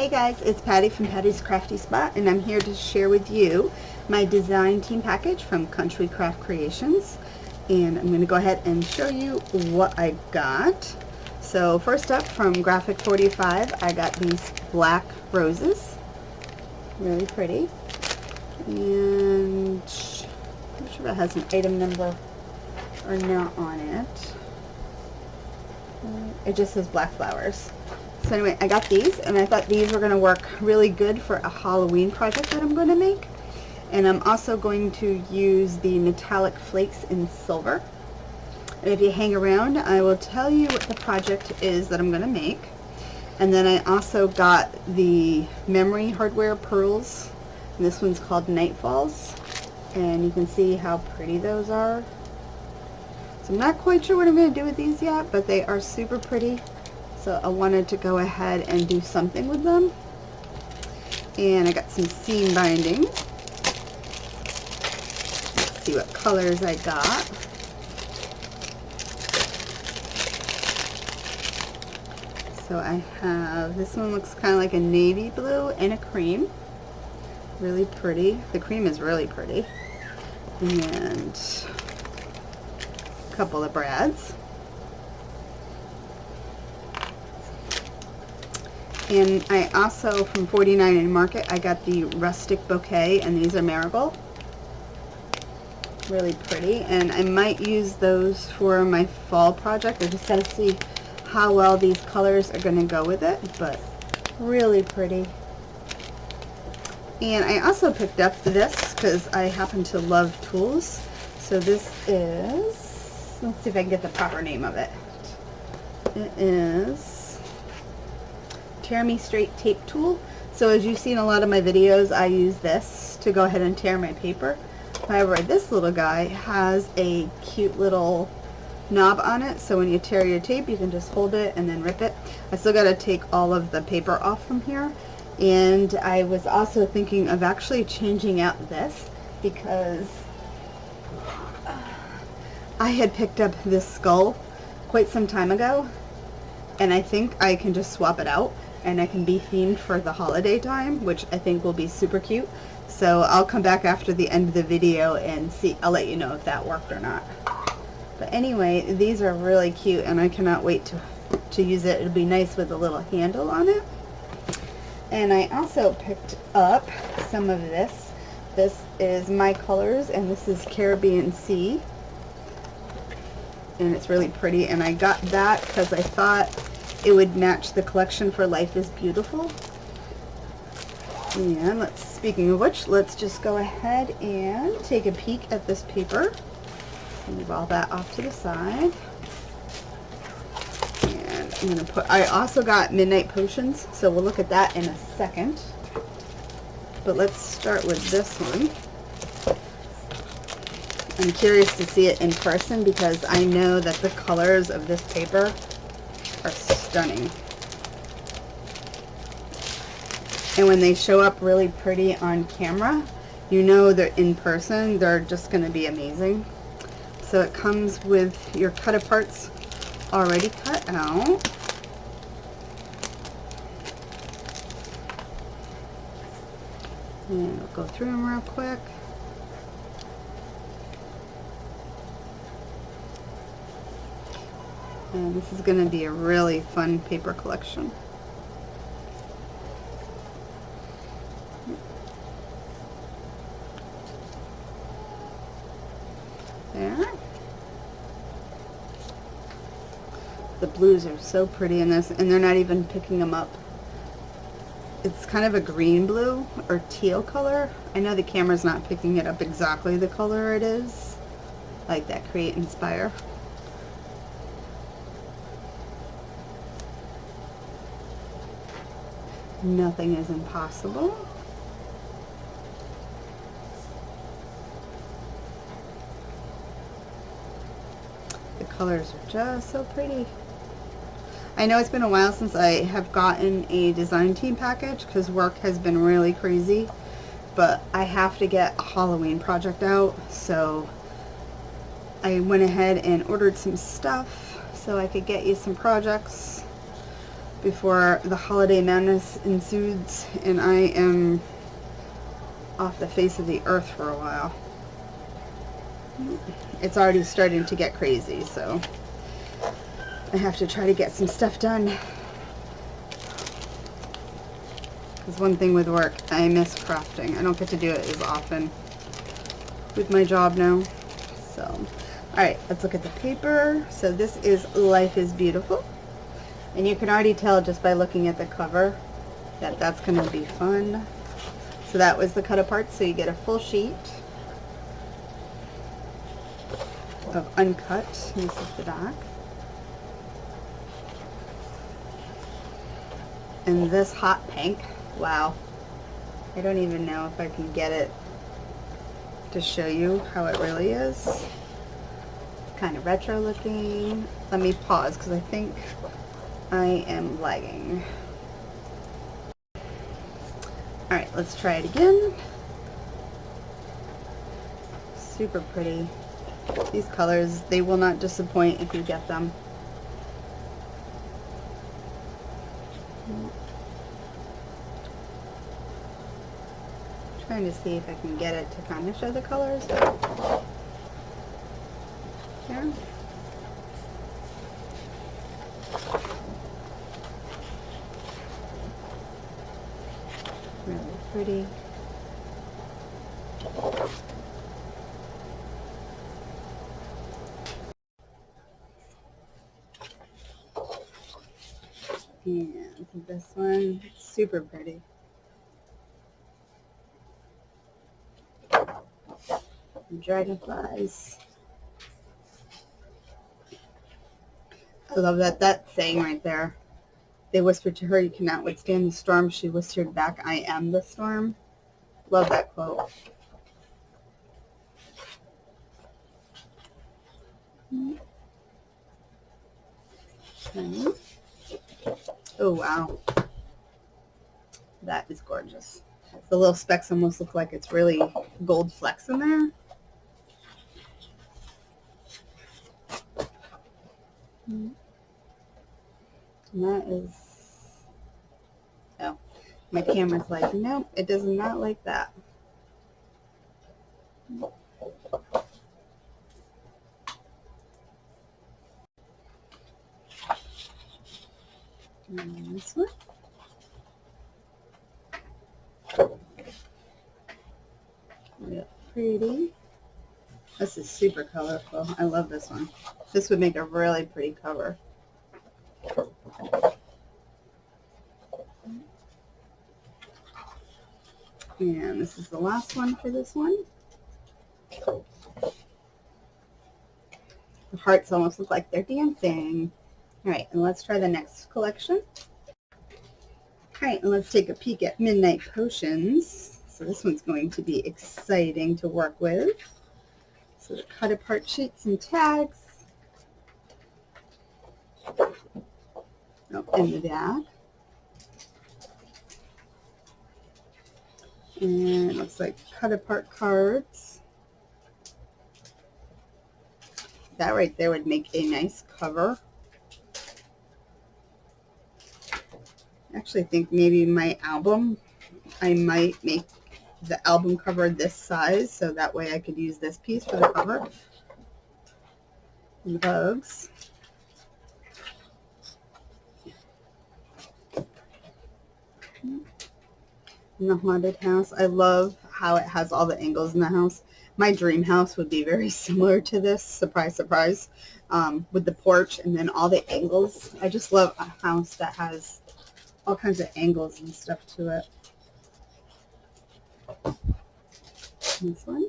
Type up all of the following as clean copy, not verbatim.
Hey guys, it's Patty from Patty's Crafty Spot, and I'm here to share with you my design team package from Country Craft Creations. And I'm going to go ahead and show you what I got. So first up, from Graphic 45, I got these black roses. Really pretty. And I'm not sure if it has an item number or not on it. It just says black flowers. So anyway, I got these, and I thought these were going to work really good for a Halloween project that I'm going to make. And I'm also going to use the metallic flakes in silver. And if you hang around, I will tell you what the project is that I'm going to make. And then I also got the memory hardware pearls. And this one's called Nightfalls. And you can see how pretty those are. So I'm not quite sure what I'm going to do with these yet, but they are super pretty. So I wanted to go ahead and do something with them. And I got some seam binding. Let's see what colors I got. So I have, this one looks kind of like a navy blue and a cream. Really pretty. The cream is really pretty. And a couple of brads. And I also, from 49 in Market, I got the Rustic Bouquet, and these are Marigold. Really pretty, and I might use those for my fall project. I just got to see how well these colors are going to go with it, but really pretty. And I also picked up this because I happen to love tools. So this is, let's see if I can get the proper name of it. It is Tear Me Straight tape tool. So as you see in a lot of my videos, I use this to go ahead and tear my paper. However, this little guy has a cute little knob on it, so when you tear your tape, you can just hold it and then rip it. I still got to take all of the paper off from here. And I was also thinking of actually changing out this because I had picked up this skull quite some time ago, and I think I can just swap it out. And I can be themed for the holiday time, which I think will be super cute. So I'll come back after the end of the video and see. I'll let you know if that worked or not. But anyway, these are really cute, and I cannot wait to use it. It'll be nice with a little handle on it. And I also picked up some of this. This is My Colors, and this is Caribbean Sea. And it's really pretty, and I got that because I thought it would match the collection for Life is Beautiful. And speaking of which, let's just go ahead and take a peek at this paper. Move all that off to the side. And I'm going to put, I also got Midnight Potions, so we'll look at that in a second. But let's start with this one. I'm curious to see it in person because I know that the colors of this paper are stunning. And when they show up really pretty on camera, you know that in person they're just going to be amazing. So it comes with your cut aparts already cut out. And we'll go through them real quick. And this is going to be a really fun paper collection. There. The blues are so pretty in this, and they're not even picking them up. It's kind of a green blue or teal color. I know the camera's not picking it up exactly the color it is. Like that Create Inspire. Nothing is impossible. The colors are just so pretty. I know it's been a while since I have gotten a design team package because work has been really crazy, but I have to get a Halloween project out, so I went ahead and ordered some stuff so I could get you some projects. before the holiday madness ensues and I am off the face of the earth for a while. It's already starting to get crazy, so I have to try to get some stuff done. Because one thing with work, I miss crafting. I don't get to do it as often with my job now. So, alright, let's look at the paper. So this is Life is Beautiful. And you can already tell just by looking at the cover that that's going to be fun. So that was the cut apart, so you get a full sheet of uncut. This is the back. And this hot pink, wow. I don't even know if I can get it to show you how it really is. It's kind of retro looking. Let me pause because I think I am lagging. Alright, let's try it again. Super pretty. These colors, they will not disappoint if you get them. Trying to see if I can get it to kind of show the colors. Yeah. Really pretty. And this one, super pretty. Dragonflies. I love that saying right there. They whispered to her, "You cannot withstand the storm." She whispered back, "I am the storm." Love that quote. Okay. Oh, wow. That is gorgeous. The little specks almost look like it's really gold flecks in there. And that is, oh, my camera's like, nope, it does not like that. And this one. Real pretty. This is super colorful. I love this one. This would make a really pretty cover. And this is the last one for this one. The hearts almost look like they're dancing. All right, and let's try the next collection. All right, and let's take a peek at Midnight Potions. So this one's going to be exciting to work with. So the cut apart sheets and tags. Oh, in the back. And it looks like cut apart cards. That right there would make a nice cover. I actually think maybe my album, I might make the album cover this size so that way I could use this piece for the cover. And the bugs. In the haunted house, I love how it has all the angles in the house. My dream house would be very similar to this, surprise, surprise, with the porch and then all the angles. I just love a house that has all kinds of angles and stuff to it. This one.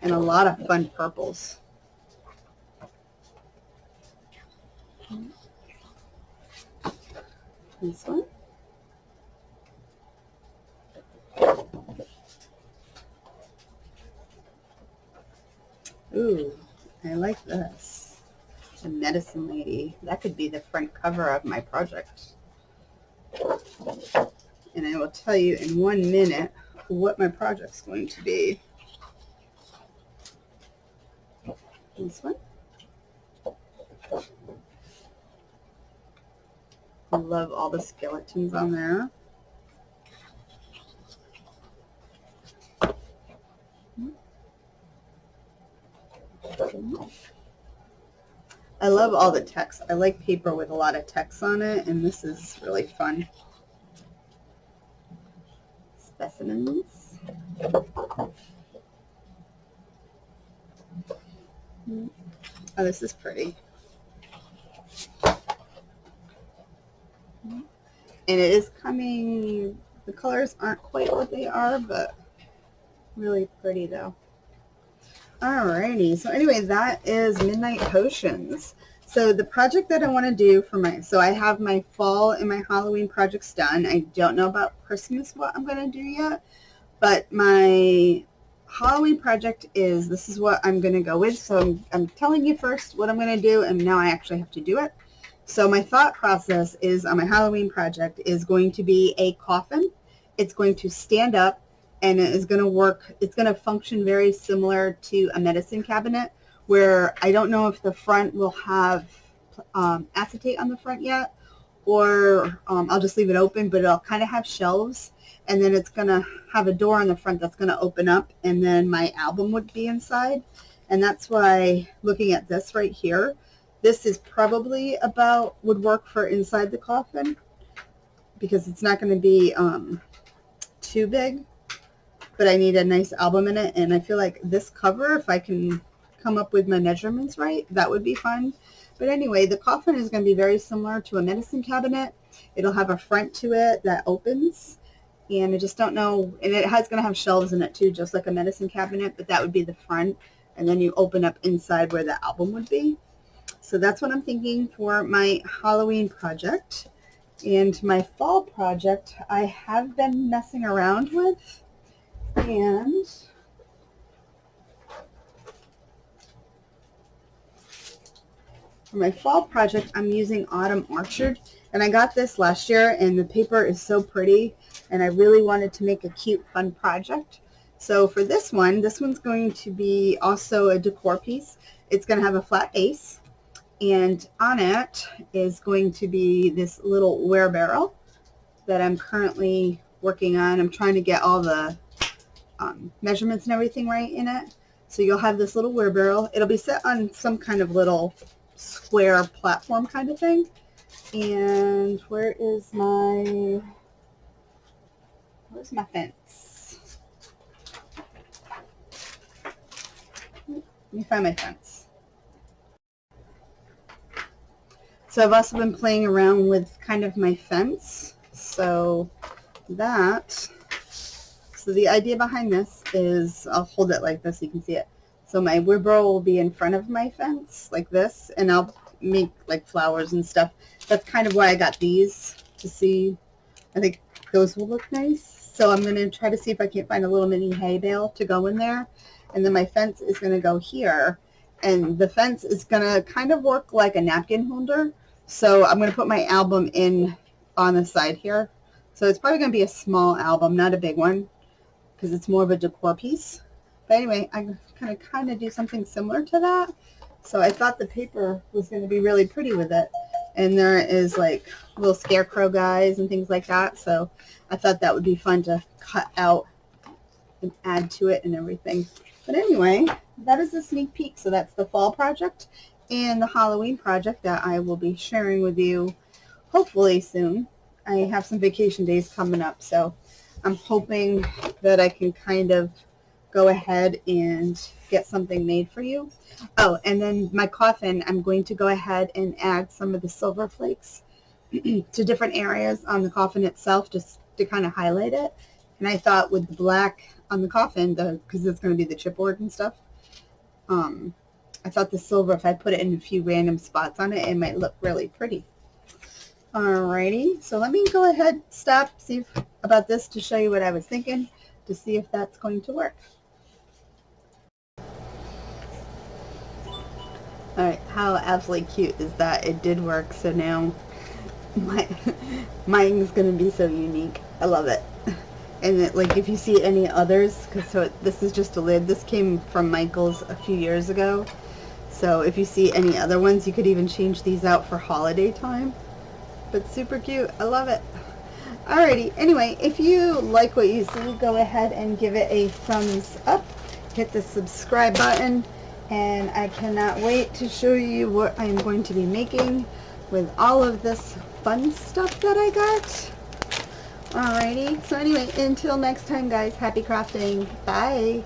And a lot of fun purples. This one. Ooh, I like this. The Medicine Lady. That could be the front cover of my project. And I will tell you in 1 minute what my project's going to be. This one. I love all the skeletons on there. I love all the text. I like paper with a lot of text on it, and this is really fun. Specimens. Oh, this is pretty. And it is coming, the colors aren't quite what they are, but really pretty though. Alrighty, so anyway, that is Midnight Potions. So the project that I want to do for so I have my fall and my Halloween projects done. I don't know about Christmas what I'm going to do yet, but my Halloween project this is what I'm going to go with. So I'm telling you first what I'm going to do, and now I actually have to do it. So my thought process is on my Halloween project is going to be a coffin. It's going to stand up, and it is going to work. It's going to function very similar to a medicine cabinet, where I don't know if the front will have acetate on the front yet, or I'll just leave it open, but it'll kind of have shelves, and then it's going to have a door on the front that's going to open up, and then my album would be inside. And that's why, looking at this right here, this is probably would work for inside the coffin, because it's not going to be too big, but I need a nice album in it. And I feel like this cover, if I can come up with my measurements right, that would be fun. But anyway, the coffin is going to be very similar to a medicine cabinet. It'll have a front to it that opens, and I just don't know, and it's going to have shelves in it too, just like a medicine cabinet, but that would be the front, and then you open up inside where the album would be. So that's what I'm thinking for my Halloween project. And my fall project I have been messing around with, and for my fall project I'm using Autumn Orchard, and I got this last year, and the paper is so pretty, and I really wanted to make a cute fun project. So for this one's going to be also a decor piece. It's going to have a flat base, and on it is going to be this little wear barrel that I'm currently working on. I'm trying to get all the measurements and everything right in it. So you'll have this little wear barrel. It'll be set on some kind of little square platform kind of thing. And where's my fence? Let me find my fence. So I've also been playing around with kind of my fence. So the idea behind this is, I'll hold it like this so you can see it. So my wear barrel will be in front of my fence like this, and I'll make like flowers and stuff. That's kind of why I got these, to see. I think those will look nice. So I'm going to try to see if I can find a little mini hay bale to go in there. And then my fence is going to go here. And the fence is going to kind of work like a napkin holder. So I'm going to put my album in on the side here. So it's probably going to be a small album, not a big one, because it's more of a decor piece. But anyway, I'm going to kind of do something similar to that. So I thought the paper was going to be really pretty with it. And there is like little scarecrow guys and things like that. So I thought that would be fun to cut out and add to it and everything. But anyway, that is a sneak peek. So that's the fall project and the Halloween project that I will be sharing with you hopefully soon. I have some vacation days coming up, so I'm hoping that I can kind of go ahead and get something made for you. Oh, and then my coffin, I'm going to go ahead and add some of the silver flakes to different areas on the coffin itself, just to kind of highlight it. And I thought with the black on the coffin, because it's going to be the chipboard and stuff, I thought the silver, if I put it in a few random spots on it, it might look really pretty. Alrighty, so let me go ahead, stop, see about this to show you what I was thinking, to see if that's going to work. Alright, how absolutely cute is that? It did work, so now mine's going to be so unique. I love it. And it, like, if you see any others, this is just a lid. This came from Michael's a few years ago. So if you see any other ones, you could even change these out for holiday time. but super cute. I love it. Alrighty, anyway, if you like what you see, go ahead and give it a thumbs up. Hit the subscribe button, and I cannot wait to show you what I'm going to be making with all of this fun stuff that I got. Alrighty, so anyway, until next time guys, happy crafting. Bye.